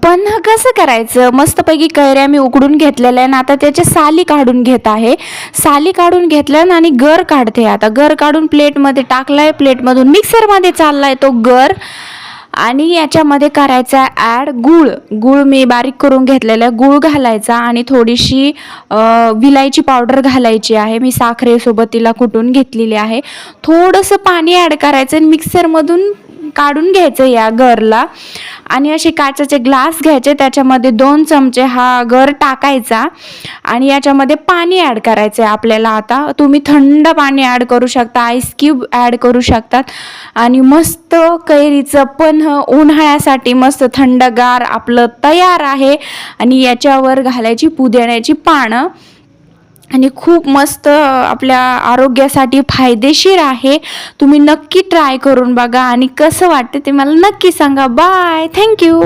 पण कसं करायचं, मस्तपैकी कैऱ्या मी उकडून घेतलेल्या आहे ना, आता त्याच्या साली काढून घेत आहे. साली काढून घेतल्या आणि गर काढते. आता गर काढून प्लेटमध्ये टाकलाय, प्लेटमधून मिक्सरमध्ये चाललाय तो गर. आणि याच्यामध्ये करायचा ॲड गूळ. गूळ मी बारीक करून घेतलेला आहे, गूळ घालायचा आणि थोडीशी विलायची पावडर घालायची आहे. मी साखरेसोबत तिला कुटून घेतलेली आहे. थोडंसं पाणी ॲड करायचं आणि मिक्सरमधून काढून घ्यायचं या गरला. आणि असे काचेचे ग्लास घ्यायचे, त्याच्यामध्ये 2 चमचे हा गर टाकायचा आणि याच्यामध्ये पाणी ॲड करायचं आहे आपल्याला. आता तुम्ही थंड पाणी ॲड करू शकता, आईस क्यूब ॲड करू शकतात. आणि मस्त कैरीचं पण उन्हाळ्यासाठी मस्त थंडगार आपलं तयार आहे. आणि याच्यावर घालायची पुदिन्याची पानं आणि खूप मस्त आपल्या आरोग्यासाठी फायदेशीर आहे. तुम्ही नक्की ट्राय करून बघा आणि कसं वाटतं ते मला नक्की सांगा. Bye, thank you.